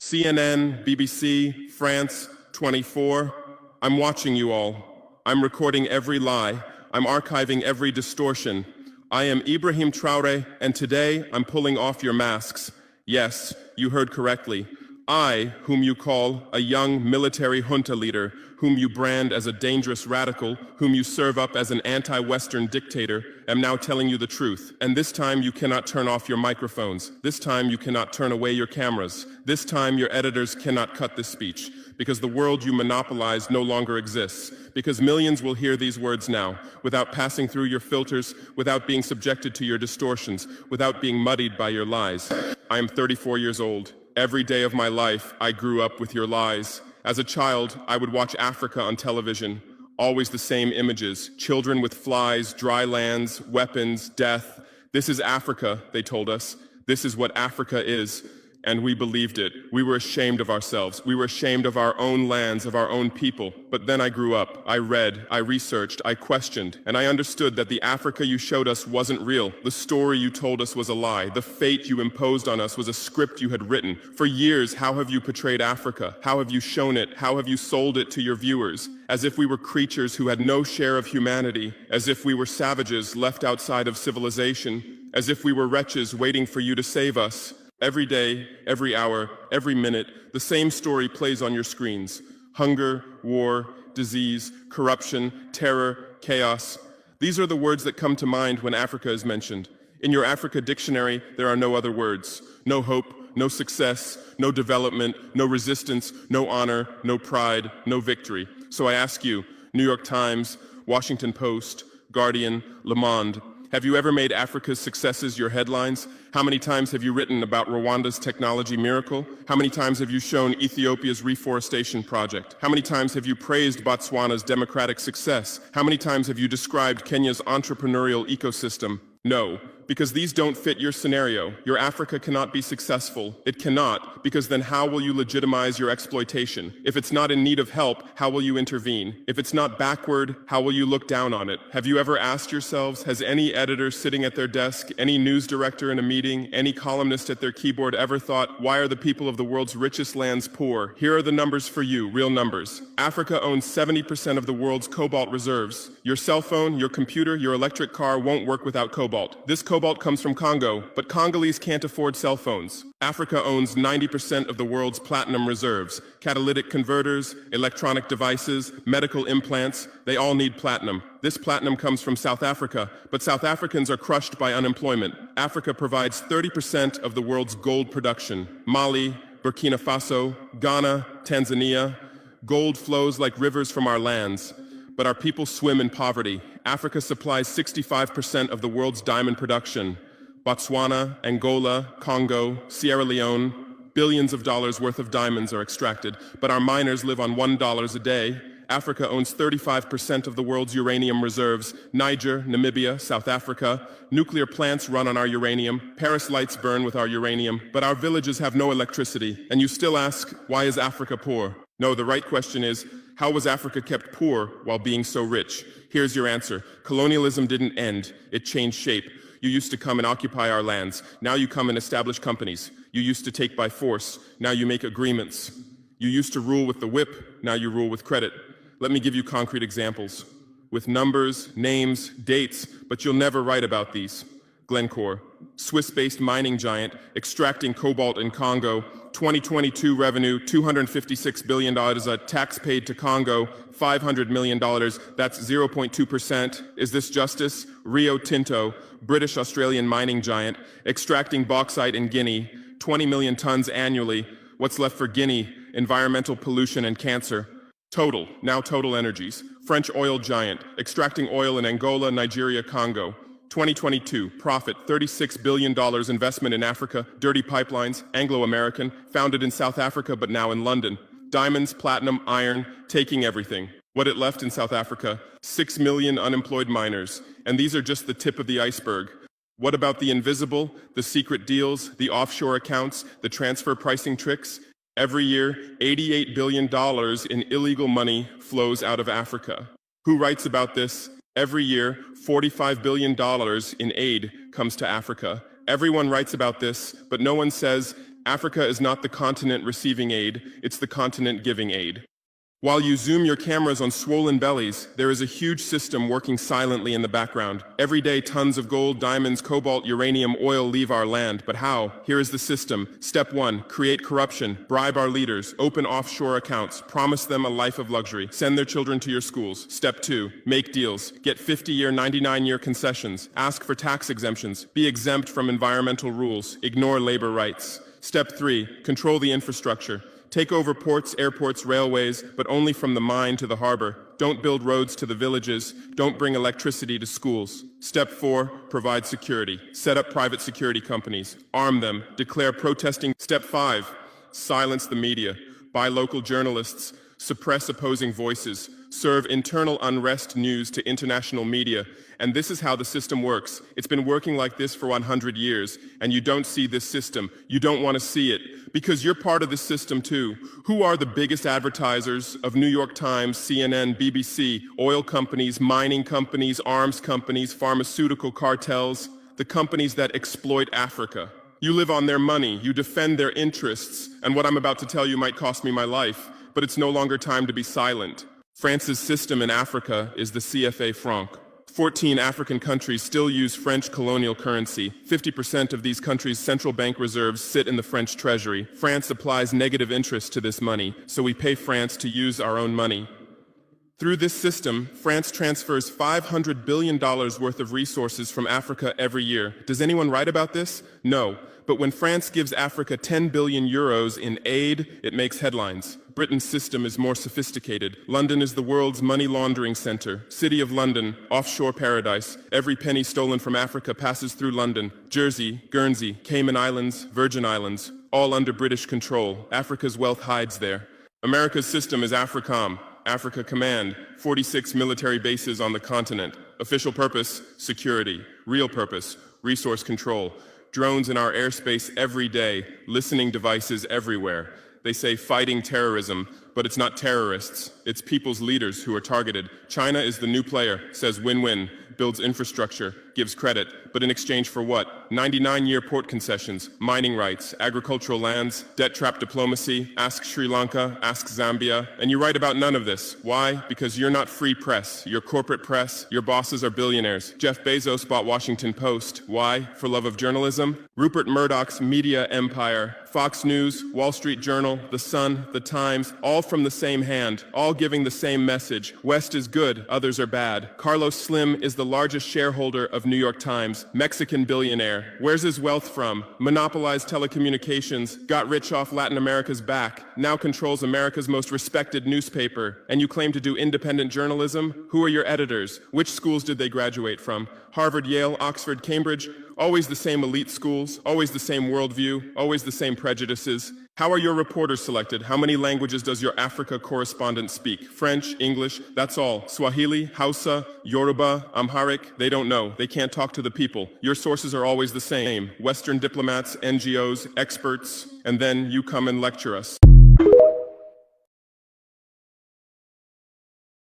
CNN, BBC, France, 24. I'm watching you all. I'm recording every lie. I'm archiving every distortion. I am Ebrahim Traore, and today I'm pulling off your masks. Yes, you heard correctly. I, whom you call a young military junta leader, whom you brand as a dangerous radical, whom you serve up as an anti-Western dictator, am now telling you the truth. And this time you cannot turn off your microphones. This time you cannot turn away your cameras. This time your editors cannot cut this speech, because the world you monopolize no longer exists. Because millions will hear these words now, without passing through your filters, without being subjected to your distortions, without being muddied by your lies. I am 34 years old. Every day of my life, I grew up with your lies. As a child, I would watch Africa on television. Always the same images. Children with flies, dry lands, weapons, death. This is Africa, they told us. This is what Africa is. And we believed it. We were ashamed of ourselves. We were ashamed of our own lands, of our own people. But then I grew up. I read, I researched, I questioned, and I understood that the Africa you showed us wasn't real. The story you told us was a lie. The fate you imposed on us was a script you had written. For years, how have you portrayed Africa? How have you shown it? How have you sold it to your viewers? As if we were creatures who had no share of humanity, as if we were savages left outside of civilization, as if we were wretches waiting for you to save us. Every day, every hour, every minute, the same story plays on your screens. Hunger, war, disease, corruption, terror, chaos. These are the words that come to mind when Africa is mentioned. In your Africa dictionary, there are no other words. No hope, no success, no development, no resistance, no honor, no pride, no victory. So I ask you, New York Times, Washington Post, Guardian, Le Monde, have you ever made Africa's successes your headlines? How many times have you written about Rwanda's technology miracle? How many times have you shown Ethiopia's reforestation project? How many times have you praised Botswana's democratic success? How many times have you described Kenya's entrepreneurial ecosystem? No, because these don't fit your scenario. Your Africa cannot be successful. It cannot, because then how will you legitimize your exploitation? If it's not in need of help, how will you intervene? If it's not backward, how will you look down on it? Have you ever asked yourselves, has any editor sitting at their desk, any news director in a meeting, any columnist at their keyboard ever thought, why are the people of the world's richest lands poor? Here are the numbers for you, real numbers. Africa owns 70% of the world's cobalt reserves. Your cell phone, your computer, your electric car won't work without cobalt. This cobalt comes from Congo, but Congolese can't afford cell phones. Africa owns 90% of the world's platinum reserves. Catalytic converters, electronic devices, medical implants, they all need platinum. This platinum comes from South Africa, but South Africans are crushed by unemployment. Africa provides 30% of the world's gold production. Mali, Burkina Faso, Ghana, Tanzania. Gold flows like rivers from our lands, but our people swim in poverty. Africa supplies 65% of the world's diamond production. Botswana, Angola, Congo, Sierra Leone, billions of dollars worth of diamonds are extracted, but our miners live on $1 a day. Africa owns 35% of the world's uranium reserves. Niger, Namibia, South Africa. Nuclear plants run on our uranium. Paris lights burn with our uranium, but our villages have no electricity. And you still ask, why is Africa poor? No, the right question is, how was Africa kept poor while being so rich? Here's your answer. Colonialism didn't end. It changed shape. You used to come and occupy our lands. Now you come and establish companies. You used to take by force. Now you make agreements. You used to rule with the whip. Now you rule with credit. Let me give you concrete examples. With numbers, names, dates, but you'll never write about these. Glencore, Swiss-based mining giant, extracting cobalt in Congo. 2022 revenue, $256 billion, a tax paid to Congo, $500 million, that's 0.2%. Is this justice? Rio Tinto, British-Australian mining giant, extracting bauxite in Guinea, 20 million tons annually. What's left for Guinea? Environmental pollution and cancer. Total, now Total Energies, French oil giant, extracting oil in Angola, Nigeria, Congo. 2022, profit, $36 billion investment in Africa, dirty pipelines, Anglo-American, founded in South Africa but now in London. Diamonds, platinum, iron, taking everything. What it left in South Africa? 6 million unemployed miners. And these are just the tip of the iceberg. What about the invisible, the secret deals, the offshore accounts, the transfer pricing tricks? Every year, $88 billion in illegal money flows out of Africa. Who writes about this? Every year, $45 billion in aid comes to Africa. Everyone writes about this, but no one says Africa is not the continent receiving aid, it's the continent giving aid. While you zoom your cameras on swollen bellies, there is a huge system working silently in the background. Every day, tons of gold, diamonds, cobalt, uranium, oil leave our land. But how? Here is the system. Step 1, create corruption, bribe our leaders, open offshore accounts, promise them a life of luxury, send their children to your schools. Step 2, make deals, get 50-year, 99-year concessions, ask for tax exemptions, be exempt from environmental rules, ignore labor rights. Step 3, control the infrastructure. Take over ports, airports, railways, but only from the mine to the harbor. Don't build roads to the villages. Don't bring electricity to schools. Step 4, provide security. Set up private security companies. Arm them. Declare protesting. Step 5, silence the media. Buy local journalists. Suppress opposing voices. Serve internal unrest news to international media. And this is how the system works. It's been working like this for 100 years, and you don't see this system. You don't want to see it, because you're part of this system too. Who are the biggest advertisers of New York Times, CNN, BBC, oil companies, mining companies, arms companies, pharmaceutical cartels, the companies that exploit Africa? You live on their money, you defend their interests, and what I'm about to tell you might cost me my life, but it's no longer time to be silent. France's system in Africa is the CFA franc. 14 African countries still use French colonial currency. 50% of these countries' central bank reserves sit in the French treasury. France applies negative interest to this money, so we pay France to use our own money. Through this system, France transfers $500 billion worth of resources from Africa every year. Does anyone write about this? No. But when France gives Africa 10 billion euros in aid, it makes headlines. Britain's system is more sophisticated. London is the world's money laundering center. City of London, offshore paradise. Every penny stolen from Africa passes through London. Jersey, Guernsey, Cayman Islands, Virgin Islands, all under British control. Africa's wealth hides there. America's system is AFRICOM, Africa Command, 46 military bases on the continent. Official purpose, security. Real purpose, resource control. Drones in our airspace every day, listening devices everywhere. They say fighting terrorism, but it's not terrorists. It's people's leaders who are targeted. China is the new player, says win-win, builds infrastructure, gives credit, but in exchange for what? 99-year port concessions, mining rights, agricultural lands, debt-trap diplomacy, ask Sri Lanka, ask Zambia, and you write about none of this. Why? Because you're not free press. You're corporate press. Your bosses are billionaires. Jeff Bezos bought Washington Post. Why? For love of journalism? Rupert Murdoch's media empire, Fox News, Wall Street Journal, The Sun, The Times, all from the same hand, all giving the same message. West is good, others are bad. Carlos Slim is the largest shareholder of New York Times, Mexican billionaire. Where's his wealth from? Monopolized telecommunications, got rich off Latin America's back, now controls America's most respected newspaper. And you claim to do independent journalism? Who are your editors? Which schools did they graduate from? Harvard, Yale, Oxford, Cambridge? Always the same elite schools, always the same worldview, always the same prejudices. How are your reporters selected? How many languages does your Africa correspondent speak? French, English, that's all. Swahili, Hausa, Yoruba, Amharic, they don't know. They can't talk to the people. Your sources are always the same. Western diplomats, NGOs, experts, and then you come and lecture us.